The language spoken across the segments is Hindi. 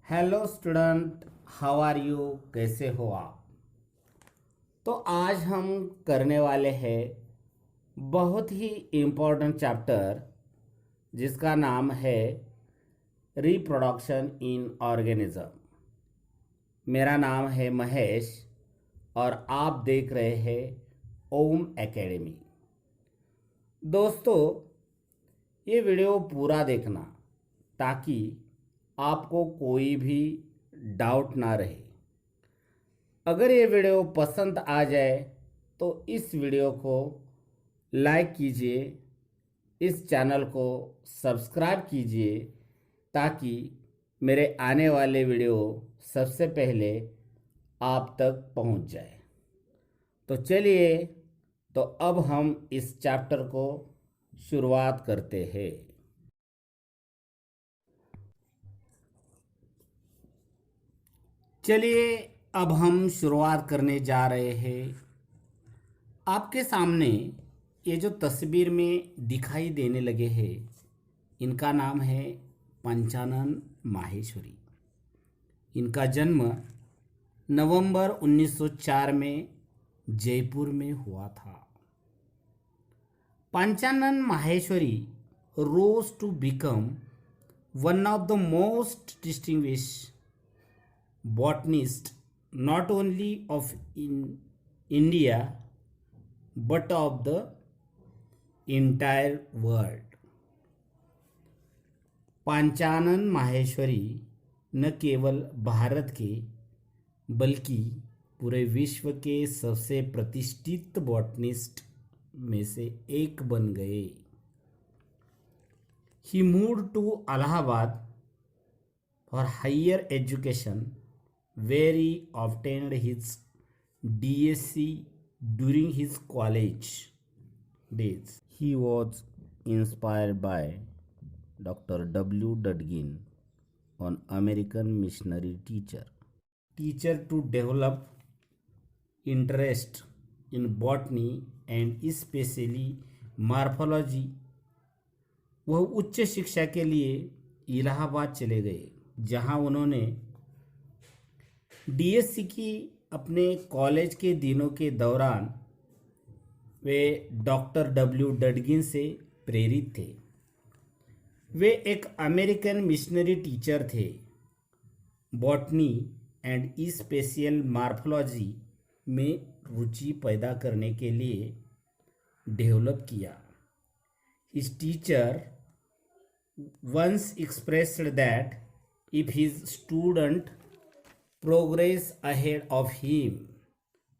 Hello student, how are you? कैसे हो आप? तो आज हम करने वाले हैं बहुत ही इम्पोर्टेंट चैप्टर जिसका नाम है रिप्रोडक्शन इन ऑर्गेनिज्म। मेरा नाम है महेश और आप देख रहे हैं ओम एकेडमी। दोस्तों, ये वीडियो पूरा देखना ताकि आपको कोई भी डाउट ना रहे। अगर ये वीडियो पसंद आ जाए तो इस वीडियो को लाइक कीजिए, इस चैनल को सब्सक्राइब कीजिए ताकि मेरे आने वाले वीडियो सबसे पहले आप तक पहुंच जाए। तो चलिए, तो अब हम इस चैप्टर को शुरुआत करते हैं। चलिए, अब हम शुरुआत करने जा रहे हैं। आपके सामने ये जो तस्वीर में दिखाई देने लगे हैं, इनका नाम है पंचानन माहेश्वरी। इनका जन्म नवंबर 1904 में जयपुर में हुआ था। Panchanan Maheshwari rose to become one of the most distinguished botanists not only of India but of the entire world. Panchanan Maheshwari न केवल भारत के बल्कि पूरे विश्व के सबसे प्रतिष्ठित बॉटनिस्ट में से एक बन गए। He moved to Allahabad for higher education, where he obtained his DSc during his college days. He was inspired by Dr. W. Dudgeon, an American missionary teacher to develop interest in botany and especially morphology. वह उच्च शिक्षा के लिए इलाहाबाद चले गए, जहां उन्होंने डीएससी की अपने कॉलेज के दिनों के दौरान वे डॉक्टर डब्ल्यू डडगिन से प्रेरित थे। वे एक अमेरिकन मिशनरी टीचर थे। बॉटनी एंड स्पेशियल मार्फोलॉजी में रुचि पैदा करने के लिए डेवलप किया। His teacher once expressed that if his student progress ahead of him,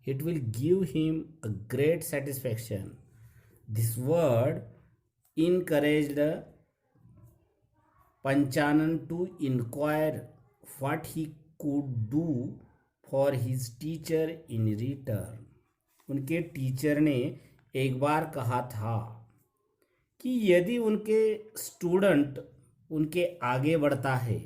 it will give him a great satisfaction. This word encouraged Panchanan to inquire what he could do for his teacher in return. उनके टीचर ने एक बार कहा था कि यदि उनके स्टूडेंट उनके आगे बढ़ता है,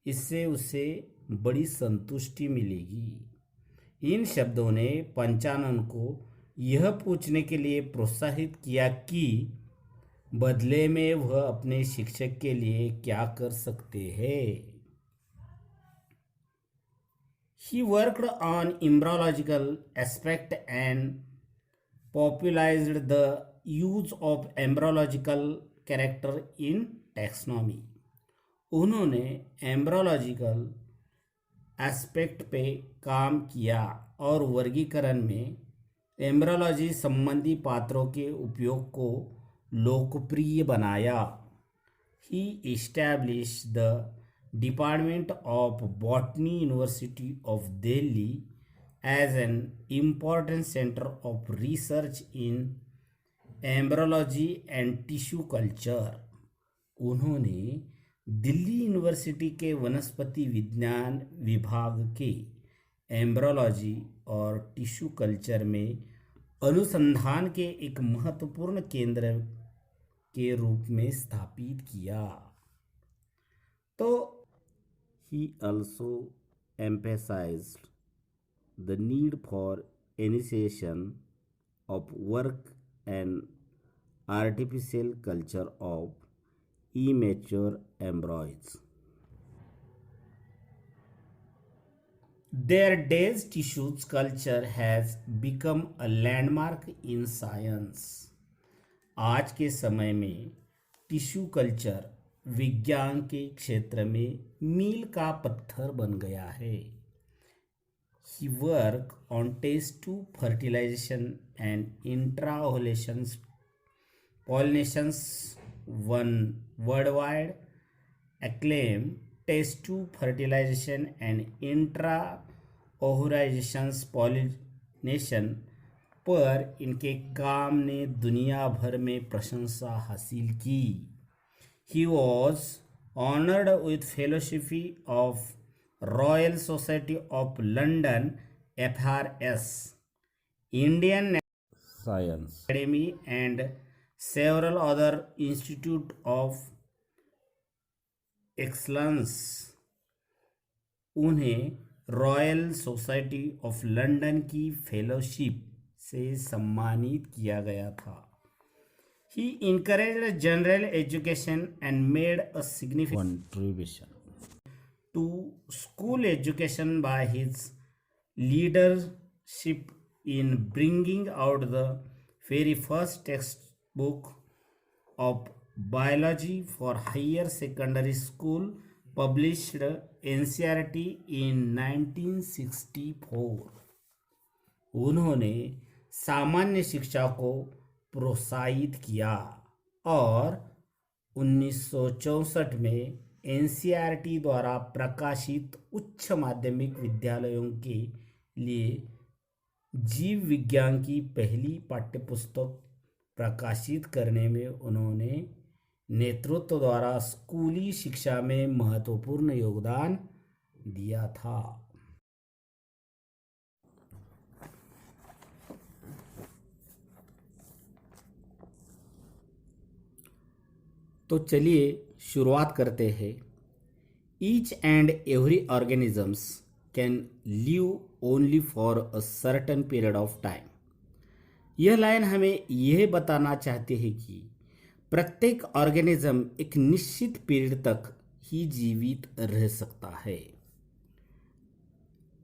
इससे उसे बड़ी संतुष्टि मिलेगी। इन शब्दों ने पंचानन को यह पूछने के लिए प्रोत्साहित किया कि बदले में वह अपने शिक्षक के लिए क्या कर सकते हैं। He worked on embryological aspect and popularized the use of embryological character in taxonomy. उन्होंने एम्ब्रोलॉजिकल एस्पेक्ट पे काम किया और वर्गीकरण में एम्ब्रोलॉजी संबंधी पात्रों के उपयोग को लोकप्रिय बनाया। He established the Department of Botany, University of Delhi as an important center of research in embryology and tissue culture. उन्होंने दिल्ली यूनिवर्सिटी के वनस्पति विज्ञान विभाग के एम्ब्रोलॉजी और टिश्यू कल्चर में अनुसंधान के एक महत्वपूर्ण केंद्र के रूप में स्थापित किया। तो he also emphasized the need for initiation of work and artificial culture of immature embryos. Their days tissues culture has become a landmark in science. आज के समय में टिश्यू कल्चर विज्ञान के क्षेत्र में मील का पत्थर बन गया है. He worked on test tube fertilization and intra-ovulation pollinations, won worldwide acclaim. Test tube fertilization and intra-ovulation pollination पर इनके काम ने दुनिया भर में प्रशंसा हासिल की. He was honored with fellowship of Royal Society of London (FRS), Indian Science Academy and several other institutes of excellence. उन्हें रॉयल सोसाइटी ऑफ लंदन की फेलोशिप से सम्मानित किया गया था. He encouraged general education and made a significant contribution to school education by his leadership in bringing out the very first textbook of biology for higher secondary school, published NCERT in 1964. उन्होंने सामान्य शिक्षा को प्रोत्साहित किया और 1964 में एनसीईआरटी द्वारा प्रकाशित उच्च माध्यमिक विद्यालयों के लिए जीव विज्ञान की पहली पाठ्यपुस्तक प्रकाशित करने में उन्होंने नेतृत्व द्वारा स्कूली शिक्षा में महत्वपूर्ण योगदान दिया था. तो चलिए शुरुआत करते हैं. Each and every organisms can live only for a certain period of time. यह लाइन हमें यह बताना चाहते हैं कि प्रत्येक ऑर्गेनिज्म एक निश्चित पीरियड तक ही जीवित रह सकता है.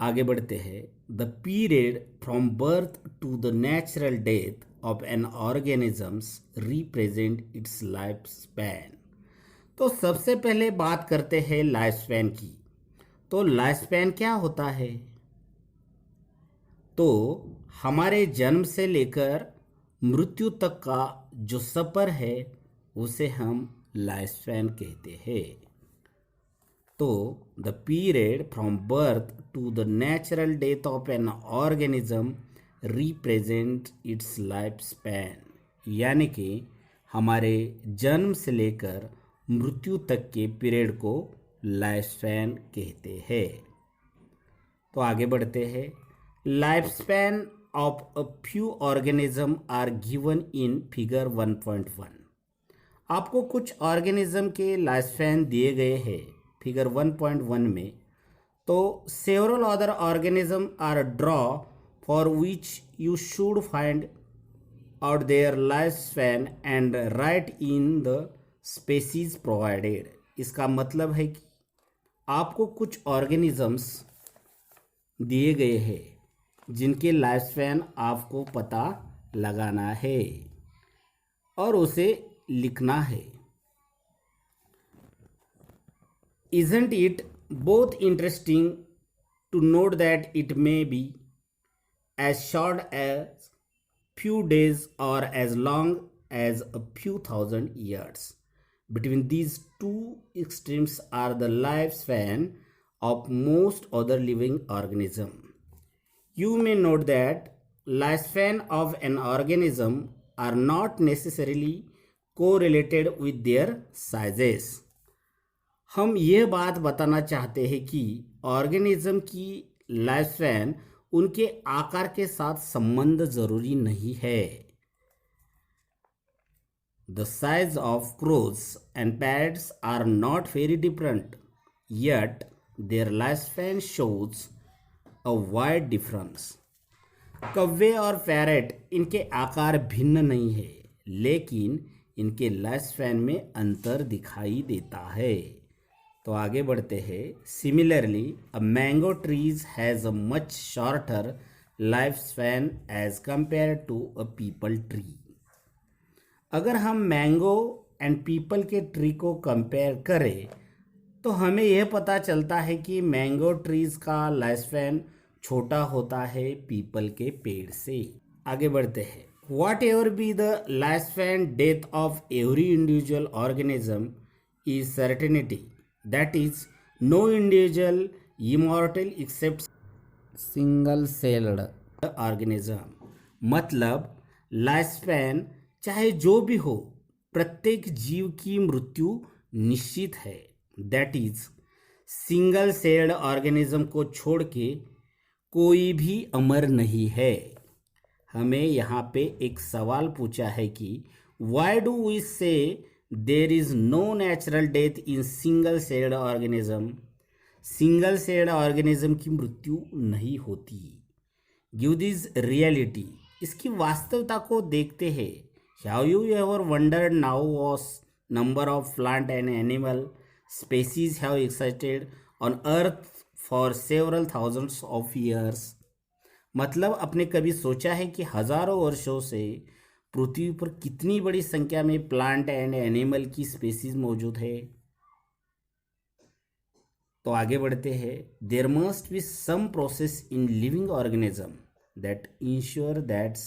आगे बढ़ते हैं. The period from birth to the natural death of an organisms represent its life span. तो सबसे पहले बात करते हैं लाइफ स्पैन की. तो लाइफ स्पैन क्या होता है? तो हमारे जन्म से लेकर मृत्यु तक का जो सफ़र है उसे हम लाइफ स्पैन कहते हैं. तो the period from birth to the natural death of an organism represent its life span, यानी कि हमारे जन्म से लेकर मृत्यु तक के पीरियड को लाइफ स्पैन कहते हैं. तो आगे बढ़ते हैं. Life span of a few organism are given in figure 1.1. आपको कुछ ऑर्गेनिज्म के लाइफ स्पैन दिए गए हैं फिगर 1.1 में. तो several other organism are draw for which you should find out their lifespan and write in the species provided. इसका मतलब है कि आपको कुछ ऑर्गेनिजम्स दिए गए हैं जिनके लाइफ स्पैन आपको पता लगाना है और उसे लिखना है. Isn't it both interesting to note that it may be as short as few days or as long as a few thousand years? Between these two extremes are the lifespan of most other living organisms. You may note that lifespan of an organism are not necessarily correlated with their sizes. हम यह बात बताना चाहते हैं कि ऑर्गेनिज्म की लाइफस्पैन उनके आकार के साथ संबंध जरूरी नहीं है. The size of crows and parrots are not very different, yet their lifespan shows a wide difference. कौवे और पैरट इनके आकार भिन्न नहीं है, लेकिन इनके लाइफ स्पैन में अंतर दिखाई देता है. तो आगे बढ़ते हैं। Similarly a mango trees has a much shorter life span as compare to a peepal tree. अगर हम मैंगो एंड पीपल के ट्री को कंपेयर करें तो हमें यह पता चलता है कि मैंगो ट्रीज का लाइफ स्पैन छोटा होता है पीपल के पेड़ से। आगे बढ़ते हैं। Whatever be the life span death of every individual organism is certainty that is no individual immortal except single celled organism. मतलब लाइफ स्पैन चाहे जो भी हो, प्रत्येक जीव की मृत्यु निश्चित है। That is single celled organism को छोड़ के कोई भी अमर नहीं है। हमें यहाँ पे एक सवाल पूछा है कि Y do we say there is no natural death in single celled organism. Single celled organism की मृत्यु नहीं होती। गिव दिस रियलिटी, इसकी वास्तविकता को देखते हैं। Have you ever wondered now vast number of plant and animal species have existed on earth for several thousands of years. मतलब आपने कभी सोचा है कि हजारों वर्षों से पृथ्वी पर कितनी बड़ी संख्या में प्लांट एंड एनिमल की स्पेसीज मौजूद है। तो आगे बढ़ते हैं। There must be some process in living organism that ensure that's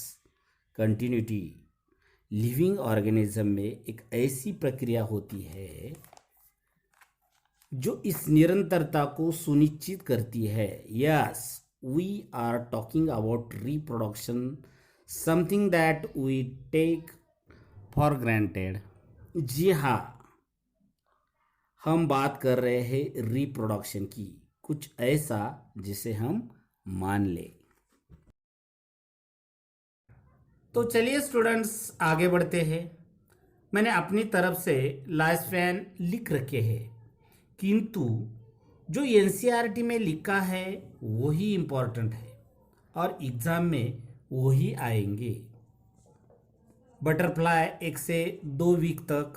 continuity. Living organism में एक ऐसी प्रक्रिया होती है जो इस निरंतरता को सुनिश्चित करती है। Yes, we are talking about reproduction, something that we take for granted. जी हाँ, हम बात कर रहे हैं रिप्रोडक्शन की, कुछ ऐसा जिसे हम मान ले। तो चलिए स्टूडेंट्स आगे बढ़ते हैं। मैंने अपनी तरफ से लाइफ स्पैन लिख रखे हैं, किंतु जो एनसीईआरटी में लिखा है वही इम्पोर्टेंट है और एग्जाम में वही आएंगे। बटरफ्लाई 1 से 2 वीक तक,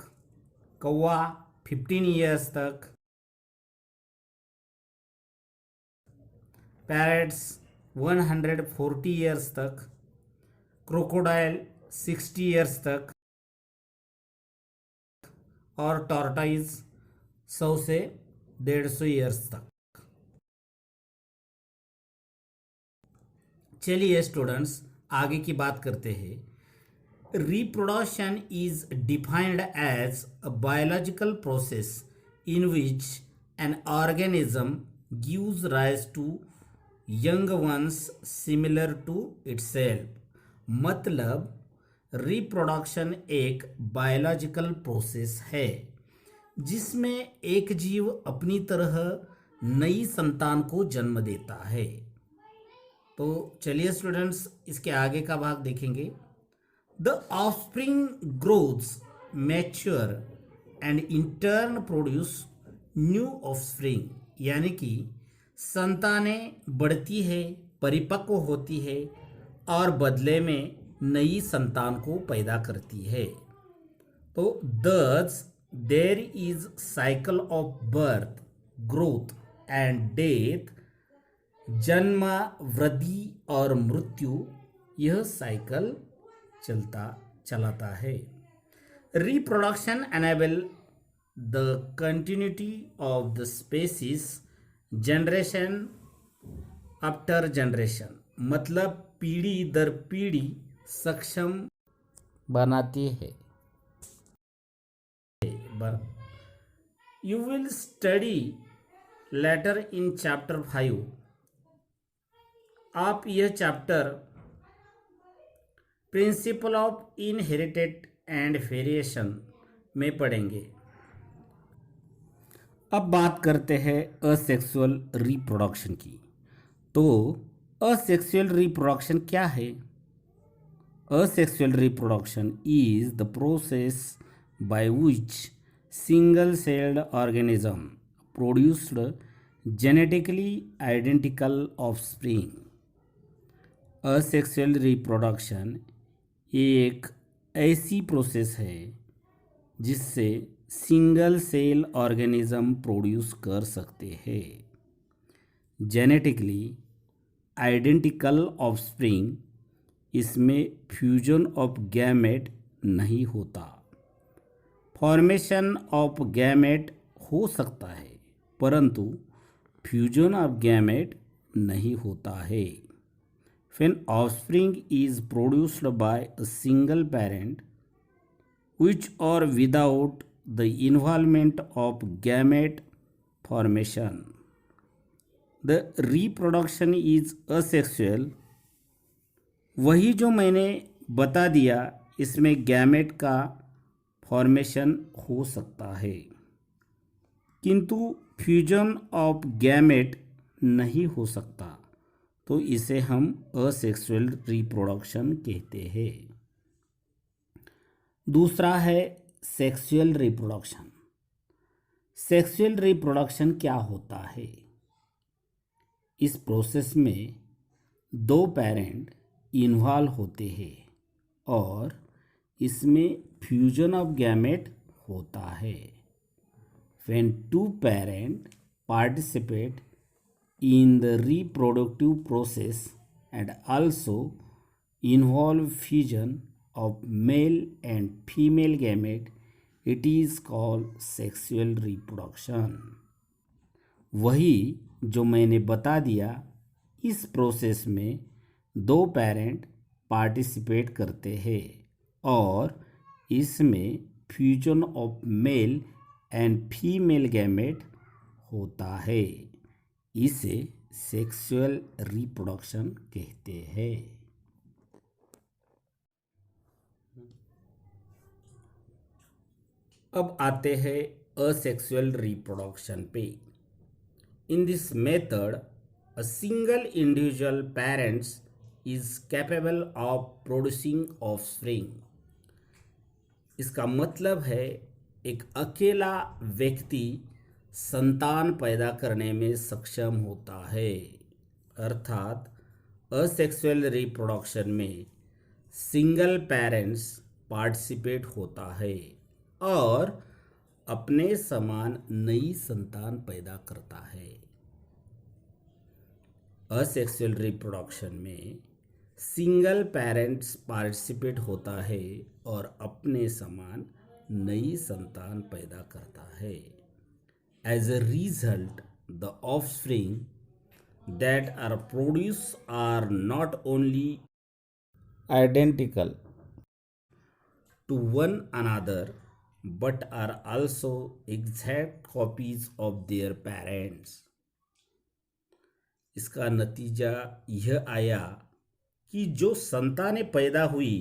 कौवा 15 ईयर्स तक, पैरट्स 140 ईयर्स तक, क्रोकोडाइल 60 ईयर्स तक और टॉर्टाइज 100 से 150 ईयर्स तक। चलिए स्टूडेंट्स आगे की बात करते हैं। Reproduction is defined as a biological process in which an organism gives rise to young ones similar to itself. मतलब रिप्रोडक्शन एक बायोलॉजिकल प्रोसेस है जिसमें एक जीव अपनी तरह नई संतान को जन्म देता है। तो चलिए स्टूडेंट्स इसके आगे का भाग देखेंगे। The offspring grows, mature and in turn produce new offspring। यानी कि संतानें बढ़ती है, परिपक्व होती है और बदले में नई संतान को पैदा करती है। तो thus there is cycle of birth, growth and death। जन्म, वृद्धि और मृत्यु, यह साइकिल चलाता है। Reproduction enable the continuity of the species generation after generation. मतलब पीढ़ी दर पीढ़ी सक्षम बनाती है। You will study letter in chapter 5। आप यह chapter principle of inherited and variation में पढ़ेंगे। अब बात करते हैं असेक्सुअल रिप्रोडक्शन की। तो असेक्सुअल रिप्रोडक्शन क्या है? Asexual reproduction is the process by which single celled organism produced genetically identical offspring. Asexual reproduction एक ऐसी प्रोसेस है जिससे सिंगल सेल ऑर्गेनिज्म प्रोड्यूस कर सकते हैं। जेनेटिकली आइडेंटिकल ऑफस्प्रिंग, इसमें फ्यूजन ऑफ गैमेट नहीं होता। फॉर्मेशन ऑफ गैमेट हो सकता है परंतु फ्यूजन ऑफ गैमेट नहीं होता है। When offspring is produced by a single parent, which or without the involvement of gamete formation, the reproduction is asexual। वही जो मैंने बता दिया, इसमें गैमेट का फॉर्मेशन हो सकता है किंतु फ्यूजन ऑफ गैमेट नहीं हो सकता, तो इसे हम असेक्सुअल रिप्रोडक्शन कहते हैं। दूसरा है सेक्सुअल रिप्रोडक्शन। सेक्सुअल रिप्रोडक्शन क्या होता है? इस प्रोसेस में दो पेरेंट इन्वॉल्व होते हैं और इसमें फ्यूजन ऑफ गैमेट होता है। When two parents participate in the reproductive process and also involve fusion of male and female gamete, it is called sexual reproduction। वही जो मैंने बता दिया, इस प्रोसेस में दो पेरेंट पार्टिसिपेट करते हैं और इसमें fusion of male and female gamete होता है, इसे सेक्सुअल रिप्रोडक्शन कहते हैं। अब आते हैं असेक्सुअल रिप्रोडक्शन पे। In this method a single individual parents is capable of producing offspring. इसका मतलब है एक अकेला व्यक्ति संतान पैदा करने में सक्षम होता है, अर्थात असेक्सुअल रिप्रोडक्शन में सिंगल पेरेंट्स पार्टिसिपेट होता है और अपने समान नई संतान पैदा करता है। असेक्सुअल रिप्रोडक्शन में सिंगल पेरेंट्स पार्टिसिपेट होता है और अपने समान नई संतान पैदा करता है। As a result the offspring that are produce are not only identical to one another but are also exact copies of their parents। इसका नतीजा यह आया कि जो संतानें पैदा हुई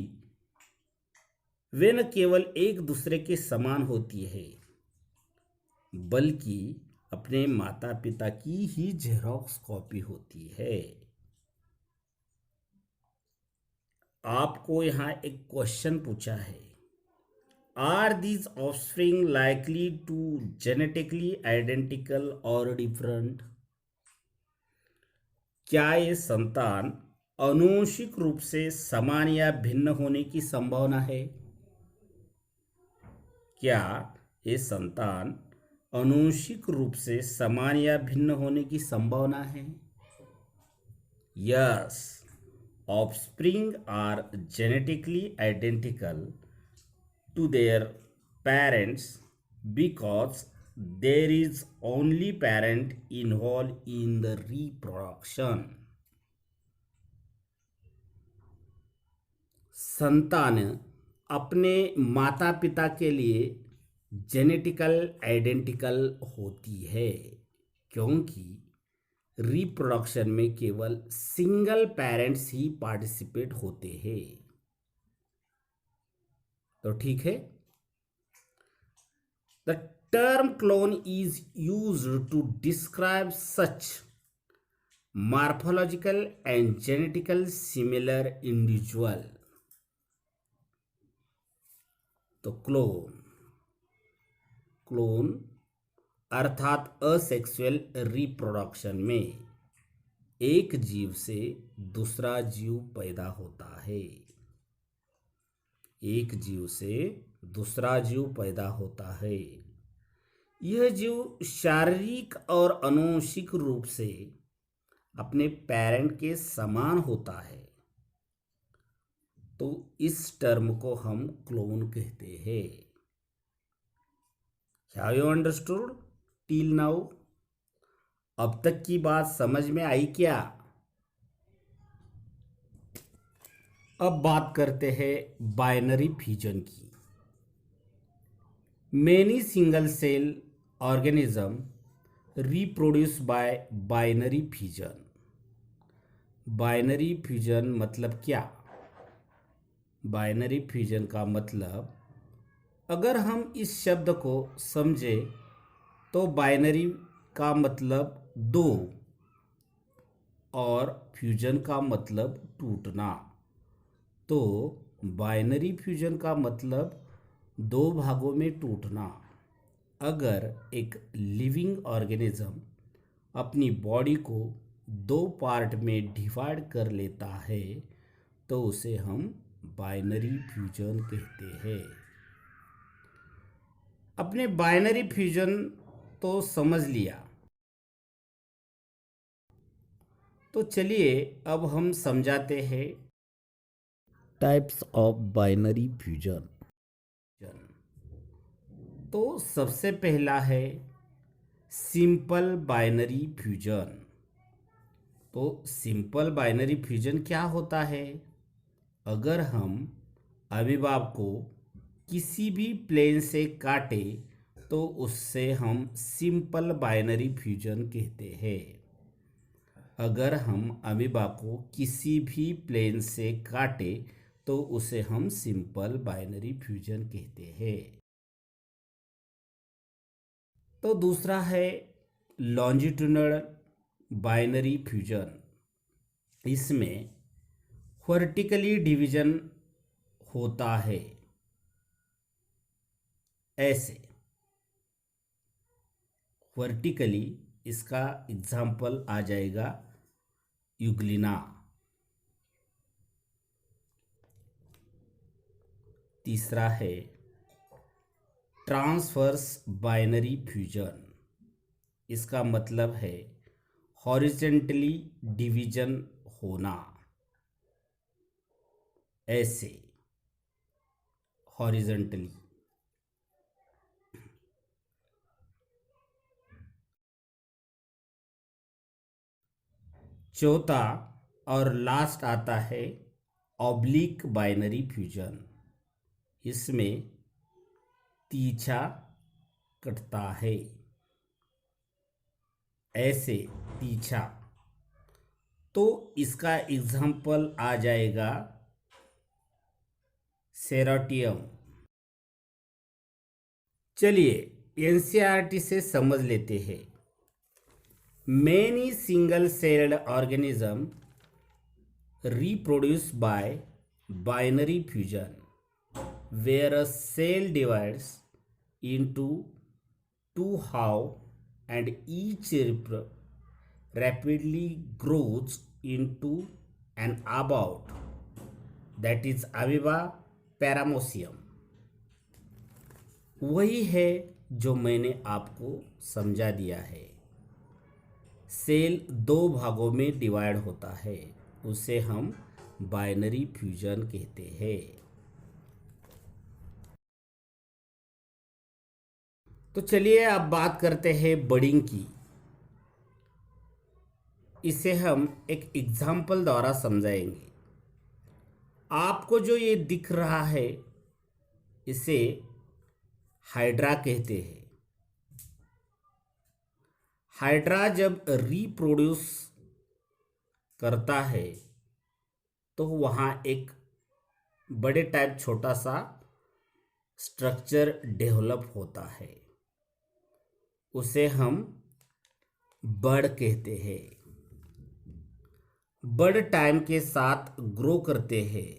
वे न केवल एक दूसरे के समान होती है बल्कि अपने माता पिता की ही जेरॉक्स कॉपी होती है। आपको यहाँ एक क्वेश्चन पूछा है, Are these offspring likely to genetically identical or different? क्या ये संतान आनुवंशिक रूप से समान या भिन्न होने की संभावना है? क्या ये संतान आनुवंशिक रूप से समान या भिन्न होने की संभावना है? Yes, offspring are genetically identical to their parents because there is only parent involved in the reproduction। संतान अपने माता पिता के लिए जेनेटिकल आइडेंटिकल होती है क्योंकि रिप्रोडक्शन में केवल सिंगल पेरेंट्स ही पार्टिसिपेट होते हैं। तो ठीक है, the term clone is used to describe such morphological and genetical similar individual. तो क्लोन अर्थात असेक्सुअल रिप्रोडक्शन में एक जीव से दूसरा जीव पैदा होता है, एक जीव से दूसरा जीव पैदा होता है। यह जीव शारीरिक और आनुवंशिक रूप से अपने पेरेंट के समान होता है, तो इस टर्म को हम क्लोन कहते हैं। Have you understood till now? अब तक की बात समझ में आई क्या? अब बात करते हैं बाइनरी फ्यूजन की। Many single cell organism reproduce by binary fission। Binary fusion मतलब क्या? बाइनरी फ्यूजन का मतलब, अगर हम इस शब्द को समझें तो बाइनरी का मतलब दो और फ्यूजन का मतलब टूटना। तो बाइनरी फ्यूजन का मतलब दो भागों में टूटना। अगर एक लिविंग ऑर्गेनिज्म अपनी बॉडी को दो पार्ट में डिवाइड कर लेता है तो उसे हम बाइनरी फ्यूजन कहते हैं। अपने बाइनरी फ्यूजन तो समझ लिया, तो चलिए अब हम समझाते हैं टाइप्स ऑफ बाइनरी फ्यूजन। तो सबसे पहला है सिंपल बाइनरी फ्यूजन। तो सिंपल बाइनरी फ्यूजन क्या होता है? अगर हम अमीबाब को किसी भी प्लेन से काटे तो उससे हम सिंपल बाइनरी फ्यूजन कहते हैं। अगर हम अमीबा को किसी भी प्लेन से काटे तो उसे हम सिंपल बाइनरी फ्यूजन कहते हैं। तो दूसरा है लॉन्जिट्यूडनल बाइनरी फ्यूजन। इसमें वर्टिकली डिवीजन होता है, ऐसे वर्टिकली। इसका एग्जाम्पल आ जाएगा यूग्लिना। तीसरा है ट्रांसवर्स बाइनरी फ्यूजन। इसका मतलब है हॉरिजेंटली डिवीजन होना, ऐसे हॉरिजेंटली। चौथा और लास्ट आता है ऑब्लिक बाइनरी फ्यूजन। इसमें तीछा कटता है, ऐसे तीछा। तो इसका एग्जाम्पल आ जाएगा सेराटियम। चलिए एनसीईआरटी से समझ लेते हैं। Many single-celled organisms reproduce by binary fusion, where a cell divides into two halves and each rapidly grows into an abort, that is amoeba paramecium। वही है जो मैंने आपको समझा दिया है। सेल दो भागों में डिवाइड होता है, उसे हम बाइनरी फ्यूजन कहते हैं। तो चलिए अब बात करते हैं बडिंग की। इसे हम एक एग्जाम्पल द्वारा समझाएंगे। आपको जो ये दिख रहा है इसे हाइड्रा कहते हैं। हाइड्रा जब रिप्रोड्यूस करता है तो वहाँ एक बड़े टाइप छोटा सा स्ट्रक्चर डेवलप होता है, उसे हम बड कहते हैं। बड टाइम के साथ ग्रो करते हैं,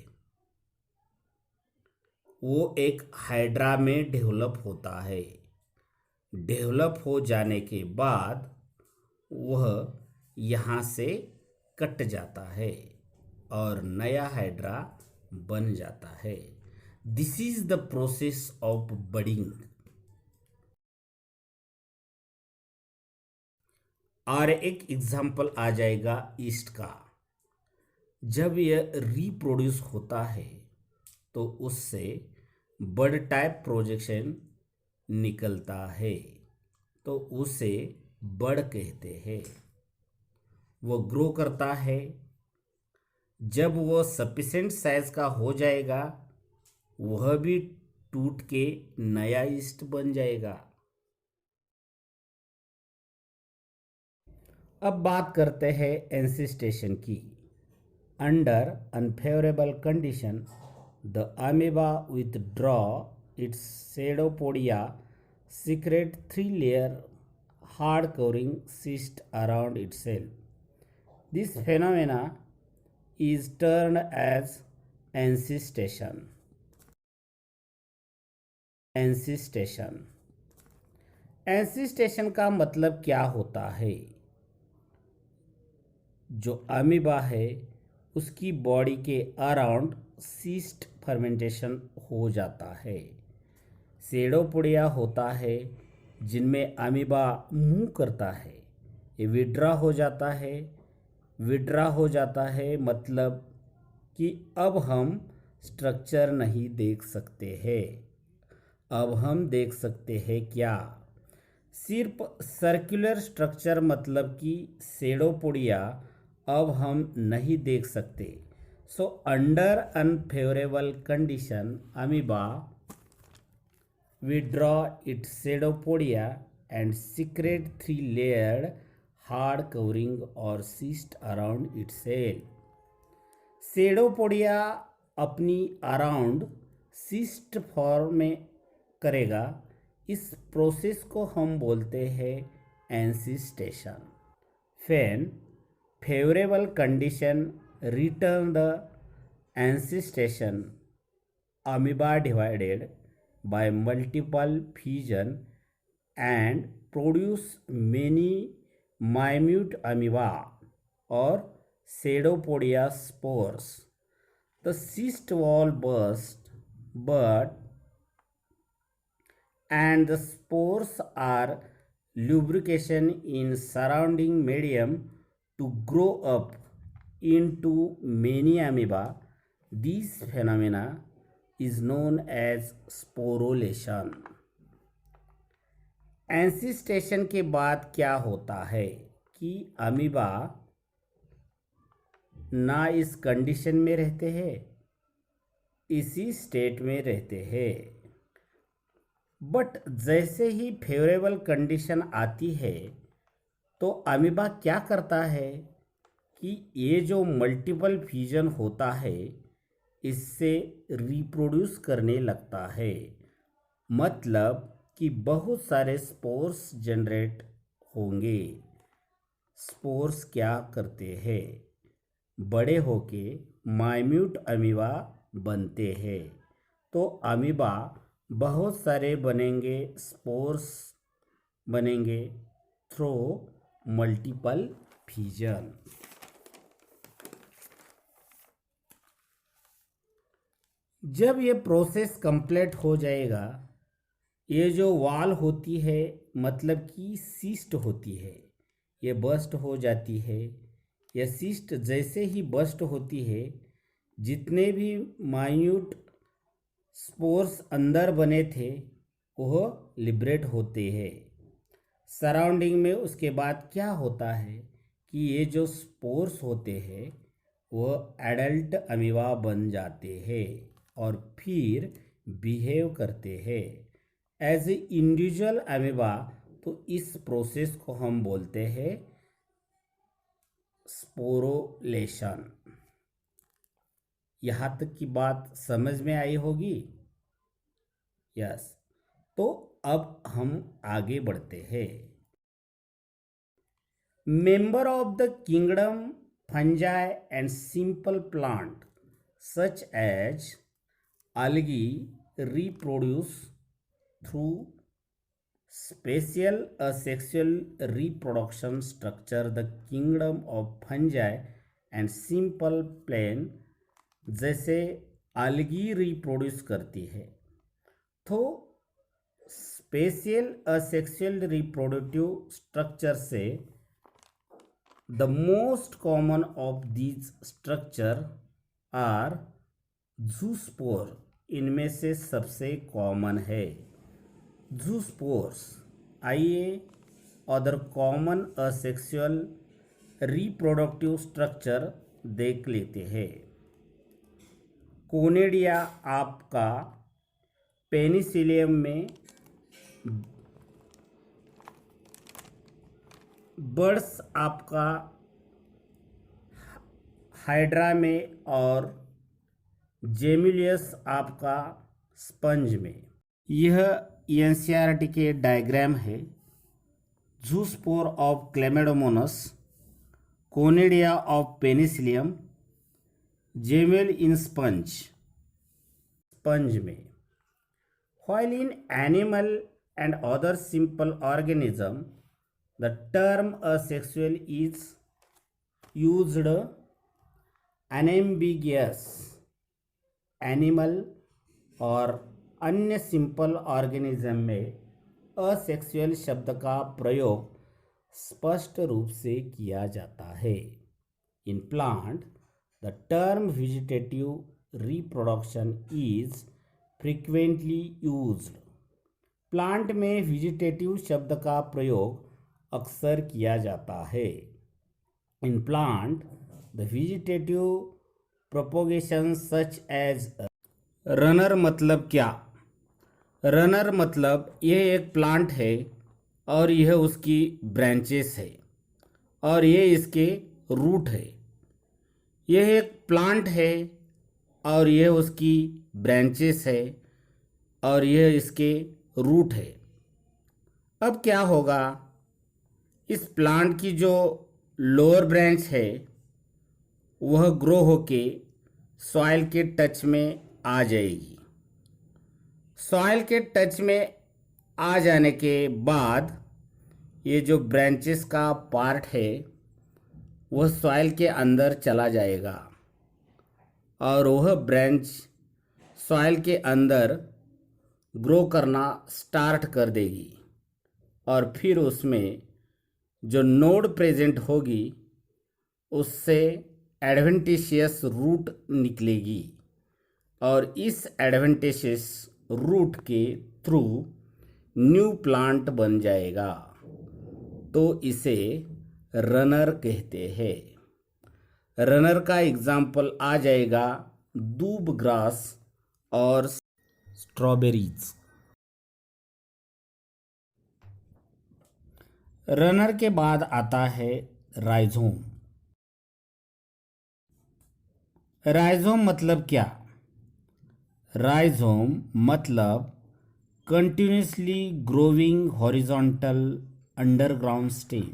वो एक हाइड्रा में डेवलप होता है। डेवलप हो जाने के बाद वह यहाँ से कट जाता है और नया हाइड्रा बन जाता है। This is the process of budding. और एक एग्जाम्पल आ जाएगा ईस्ट का। जब यह रिप्रोड्यूस होता है तो उससे बड टाइप प्रोजेक्शन निकलता है, तो उसे बड कहते हैं। वो ग्रो करता है। जब वो सफिशेंट साइज का हो जाएगा, वह भी टूट के नया ईस्ट बन जाएगा। अब बात करते हैं एंसिस्टेशन की। Under unfavourable condition the amoeba withdraw its pseudopodia, secrete three-layer hard covering cyst around itself. This phenomena is termed as encystation. एंसिस्टेशन। एंसिस्टेशन का मतलब क्या होता है? जो अमीबा है उसकी बॉडी के अराउंड सीस्ट फर्मेंटेशन हो जाता है। सेडोपोडिया होता है जिनमें अमीबा मूव करता है, ये विड्रा हो जाता है। विड्रा हो जाता है मतलब कि अब हम स्ट्रक्चर नहीं देख सकते हैं। अब हम देख सकते हैं क्या? सिर्फ सर्कुलर स्ट्रक्चर, मतलब कि सेडोपोडिया अब हम नहीं देख सकते। So under unfavourable condition amoeba withdraw its pseudopodia and secrete three-layered hard covering or cyst around its cell. सेडोपोडिया अपनी अराउंड सिस्ट फॉर्म में करेगा। इस प्रोसेस को हम बोलते हैं एंसिस्टेशन। फैन favourable condition return the encystation amoeba divided by multiple fusion and produce many minute amoeba or pseudopodia spores. The cyst wall burst, but and the spores are lubrication in surrounding medium to grow up into many amoeba. This phenomena is known as sporulation. एंसिस्टेशन के बाद क्या होता है कि अमीबा ना इस कंडीशन में रहते हैं, इसी स्टेट में रहते हैं। बट जैसे ही फेवरेबल कंडीशन आती है तो अमीबा क्या करता है कि ये जो मल्टीपल फ्यूजन होता है इससे रिप्रोड्यूस करने लगता है। मतलब कि बहुत सारे स्पोर्स जनरेट होंगे। स्पोर्स क्या करते हैं? बड़े होके माइन्यूट अमीबा बनते हैं। तो अमीबा बहुत सारे बनेंगे, स्पोर्स बनेंगे थ्रू मल्टीपल फ्यूजन। जब ये प्रोसेस कंप्लीट हो जाएगा, ये जो वॉल होती है मतलब कि सिस्ट होती है, ये बस्ट हो जाती है। यह सिस्ट जैसे ही बस्ट होती है, जितने भी माइन्यूट स्पोर्स अंदर बने थे वह लिबरेट होते हैं सराउंडिंग में। उसके बाद क्या होता है कि ये जो स्पोर्स होते हैं वह एडल्ट अमीबा बन जाते हैं और फिर बिहेव करते हैं एज ए इंडिविजुअल अमीबा। तो इस प्रोसेस को हम बोलते हैं स्पोरोलेशन। यहाँ तक की बात समझ में आई होगी? यस। तो अब हम आगे बढ़ते हैं। Member of the kingdom fungi and simple plant such as algae reproduce through special asexual reproduction structure. The kingdom of fungi and simple plant जैसे algae रिप्रोड्यूस करती है। तो स्पेशियल असेक्सुअल रिप्रोडक्टिव स्ट्रक्चर से the most common of these structure are zoospore, इनमें से सबसे कॉमन है जूस्पोर्स। आइए other common asexual reproductive structure देख लेते हैं। कोनेडिया आपका पेनिसिलियम में, बर्ड्स आपका हाइड्रा में, और जेमिलियस आपका स्पंज में। यह एनसीईआरटी के डायग्राम है। Zoospore of chlamydomonas, conidia of penicillium, gemmule in sponge में। While in animal and other simple organism, the term asexual is used unambiguous. Animal और अन्य सिंपल ऑर्गेनिज्म में असेक्सुअल शब्द का प्रयोग स्पष्ट रूप से किया जाता है। In plant the term vegetative reproduction is frequently used. Plant में वेजिटेटिव शब्द का प्रयोग अक्सर किया जाता है। In plant the vegetative propagation such as runner मतलब क्या? रनर मतलब यह एक प्लांट है और यह उसकी ब्रांचेस है और यह इसके रूट है। यह एक प्लांट है और यह उसकी ब्रांचेस है और यह इसके रूट है। अब क्या होगा? इस प्लांट की जो लोअर ब्रांच है वह ग्रो होके सॉइल के टच में आ जाएगी। सॉइल के टच में आ जाने के बाद ये जो ब्रांचेस का पार्ट है वह सॉइल के अंदर चला जाएगा और वह ब्रांच सॉइल के अंदर ग्रो करना स्टार्ट कर देगी और फिर उसमें जो नोड प्रेजेंट होगी उससे एडवेंटिशियस रूट निकलेगी और इस एडवेंटिशियस रूट के थ्रू न्यू प्लांट बन जाएगा। तो इसे रनर कहते हैं। रनर का एग्जाम्पल आ जाएगा दूब ग्रास और स्ट्रॉबेरीज। रनर के बाद आता है राइजोम। राइजोम मतलब क्या? राइजोम मतलब continuously growing horizontal underground stem.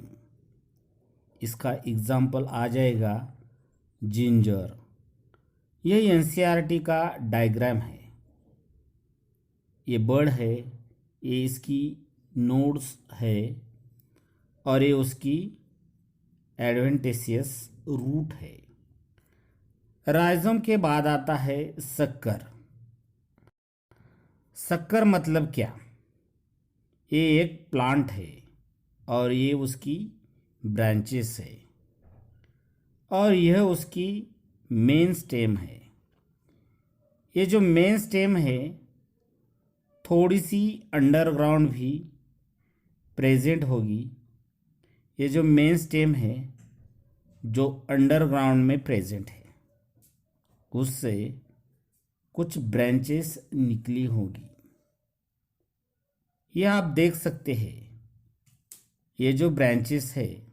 इसका एग्जाम्पल आ जाएगा जिंजर। यह एनसीईआरटी का डायग्राम है। ये बर्ड है, ये इसकी नोड्स है और ये उसकी एडवेंटिशियस रूट है। राइजोम के बाद आता है शक्कर। शक्कर मतलब क्या? ये एक प्लांट है और ये उसकी ब्रांचेस है और यह उसकी मेन स्टेम है। ये जो मेन स्टेम है थोड़ी सी अंडरग्राउंड भी प्रेजेंट होगी। ये जो मेन स्टेम है जो अंडरग्राउंड में प्रेजेंट है उससे कुछ ब्रांचेस निकली होगी। यह आप देख सकते हैं। ये जो ब्रांचेस है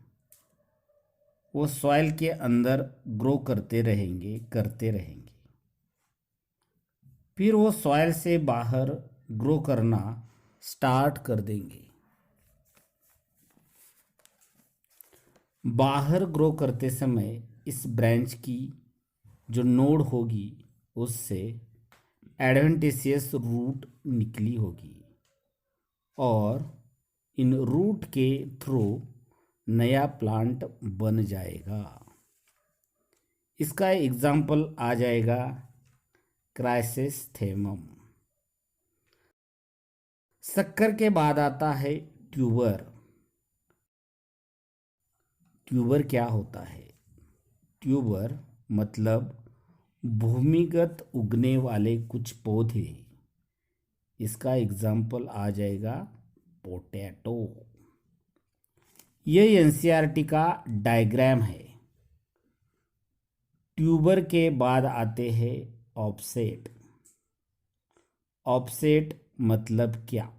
वो सॉइल के अंदर ग्रो करते रहेंगे। फिर वो सॉइल से बाहर ग्रो करना स्टार्ट कर देंगे। बाहर ग्रो करते समय इस ब्रांच की जो नोड होगी उससे एडवेंटिशियस रूट निकली होगी और इन रूट के थ्रू नया प्लांट बन जाएगा। इसका एग्जाम्पल आ जाएगा क्राइसेस्थेमम। शक्कर के बाद आता है ट्यूबर। ट्यूबर क्या होता है? ट्यूबर मतलब भूमिगत उगने वाले कुछ पौधे। इसका एग्जाम्पल आ जाएगा पोटैटो। यह एनसीईआरटी का डायग्राम है। ट्यूबर के बाद आते हैं ऑफसेट। ऑफसेट मतलब क्या?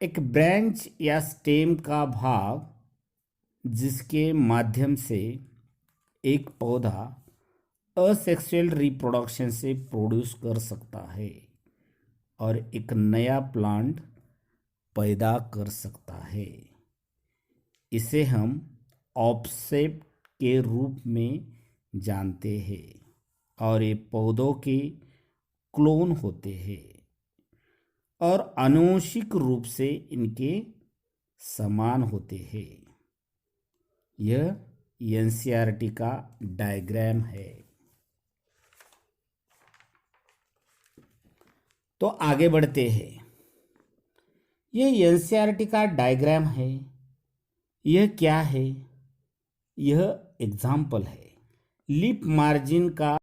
एक ब्रांच या स्टेम का भाग जिसके माध्यम से एक पौधा असेक्सुअल रिप्रोडक्शन से प्रोड्यूस कर सकता है और एक नया प्लांट पैदा कर सकता है। इसे हम ऑफसेट के रूप में जानते हैं और ये पौधों के क्लोन होते हैं और आनुवंशिक रूप से इनके समान होते हैं। यह एनसीईआरटी का डायग्राम है। तो आगे बढ़ते हैं। यह एनसीईआरटी का डायग्राम है। यह क्या है? यह एग्जाम्पल है। लिप मार्जिन का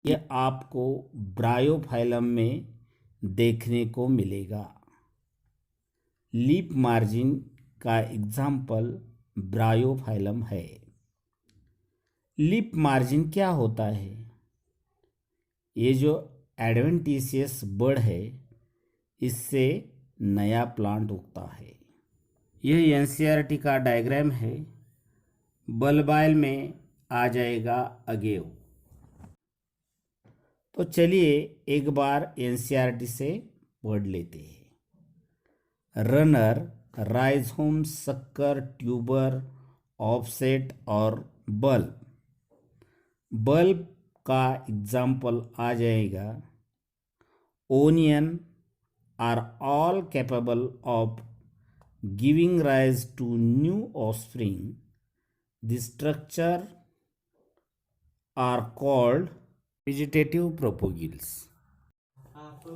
यह आपको ब्रायोफाइलम में देखने को मिलेगा। लिप मार्जिन का एग्जाम्पल ब्रायोफाइलम है। लिप मार्जिन क्या होता है? ये जो एडवेंटिशियस बड है, इससे नया प्लांट उगता है। यह एनसीईआरटी का डायग्राम है। बल्बाइल में आ जाएगा अगेव। तो चलिए एक बार एनसीईआरटी से पढ़ लेते हैं। Runner, rhizome, sucker, tuber, offset और बल्ब। बल्ब का एग्जाम्पल आ जाएगा onion are all capable of giving rise to new offspring. The structure are called vegetative propagules.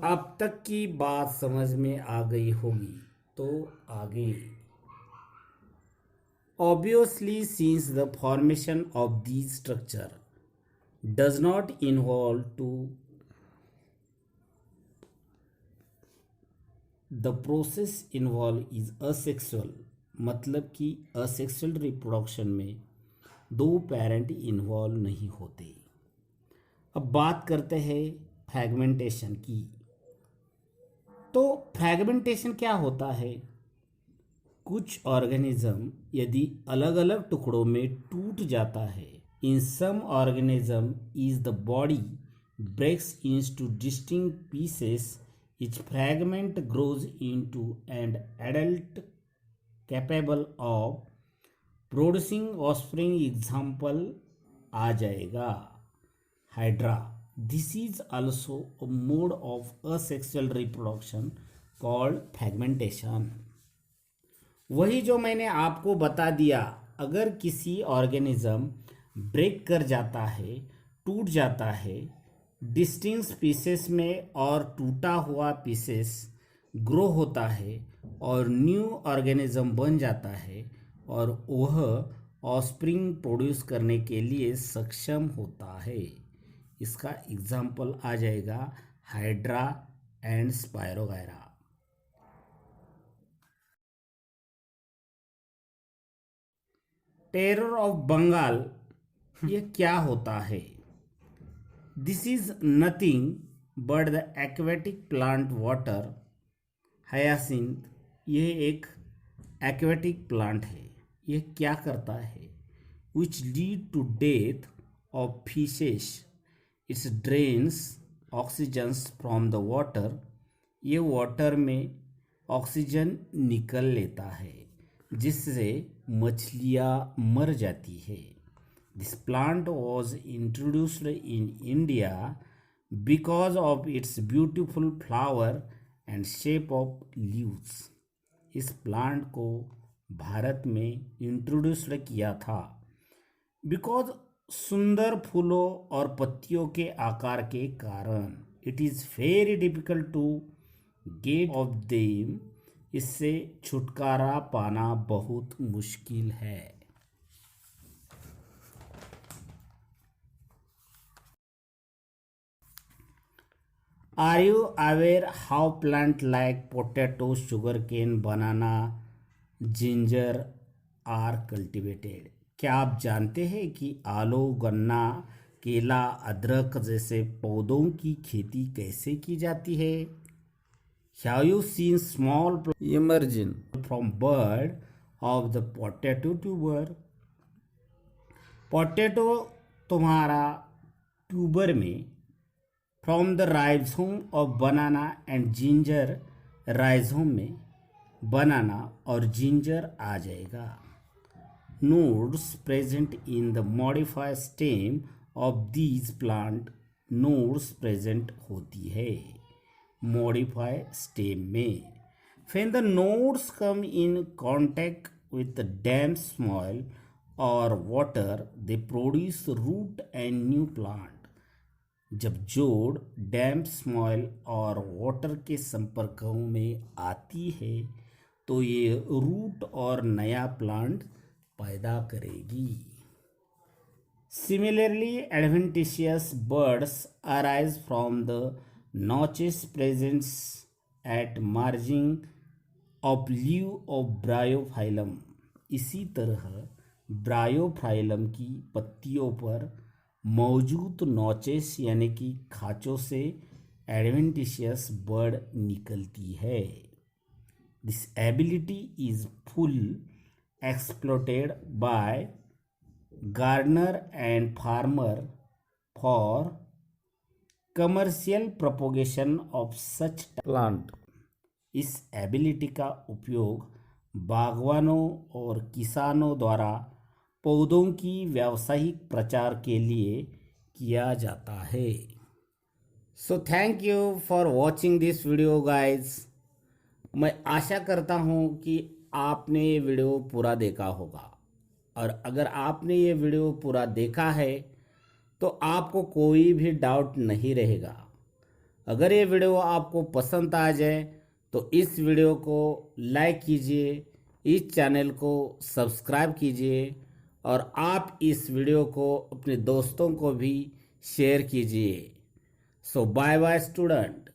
अब तक की बात समझ में आ गई होगी, तो आगे। Obviously, since the formation of these structure does not involve to the process involved is asexual, मतलब कि असेक्सुअल रिप्रोडक्शन में दो पेरेंट इन्वॉल्व नहीं होते। अब बात करते हैं फ्रैगमेंटेशन की। तो फ्रैगमेंटेशन क्या होता है? कुछ ऑर्गेनिज्म यदि अलग अलग टुकड़ों में टूट जाता है, in some organism is the body breaks into distinct pieces, each fragment grows into an adult capable of producing offspring। Example आ जाएगा hydra. This is also a mode of asexual reproduction called fragmentation. वही जो मैंने आपको बता दिया, अगर किसी ऑर्गेनिज्म ब्रेक कर जाता है, टूट जाता है डिस्टिंक्ट पीसेस में और टूटा हुआ पीसेस ग्रो होता है और न्यू ऑर्गेनिज्म बन जाता है और वह ऑस्प्रिंग प्रोड्यूस करने के लिए सक्षम होता है। इसका एग्जाम्पल आ जाएगा hydra and spirogyra. Terror of Bengal, ये क्या होता है? This is nothing but the aquatic plant water hyacinth. यह एक एक्वेटिक प्लांट है। यह क्या करता है? Which lead to death of fishes. Its drains oxygens from the water. ये वाटर में ऑक्सीजन निकल लेता है जिससे मछलियाँ मर जाती है। This plant was introduced in India because of its beautiful flower and shape of leaves। इस प्लांट को भारत में इंट्रोड्यूस किया था बिकॉज सुंदर फूलों और पत्तियों के आकार के कारण it is very difficult to get off them. इससे छुटकारा पाना बहुत मुश्किल है। Are you aware how plant like potato, sugar cane, banana, ginger are cultivated? क्या आप जानते हैं कि आलू, गन्ना, केला, अदरक जैसे पौधों की खेती कैसे की जाती है? Have you seen small emerging from bud of the potato tuber? Potato तुम्हारा ट्यूबर में from the rhizome of banana and ginger, rhizome में बनाना और जिंजर आ जाएगा। Nodes present in the modified stem of these plant, nodes present होती है मॉडिफाई स्टेम में। When the nodes come in contact with the damp soil or water, they produce root and new plant. जब जोड़ डैम्प सॉइल और वाटर के संपर्क में आती है तो ये रूट और नया प्लांट पैदा करेगी। Similarly, adventitious buds arise from the notches present at margin of leaf of bryophyllum। इसी तरह ब्रायोफाइलम की पत्तियों पर मौजूद नॉचेस यानी कि खांचों से एडवेंटिशियस बर्ड निकलती है। This ability is full exploited by gardener and farmer for commercial propagation of such plant. इस एबिलिटी का उपयोग बागवानों और किसानों द्वारा पौधों की व्यावसायिक प्रचार के लिए किया जाता है। So thank you for watching this video guys. मैं आशा करता हूँ कि आपने ये वीडियो पूरा देखा होगा, और अगर आपने ये वीडियो पूरा देखा है तो आपको कोई भी डाउट नहीं रहेगा। अगर ये वीडियो आपको पसंद आ जाए तो इस वीडियो को लाइक कीजिए, इस चैनल को सब्सक्राइब कीजिए, और आप इस वीडियो को अपने दोस्तों को भी शेयर कीजिए। सो बाय बाय स्टूडेंट।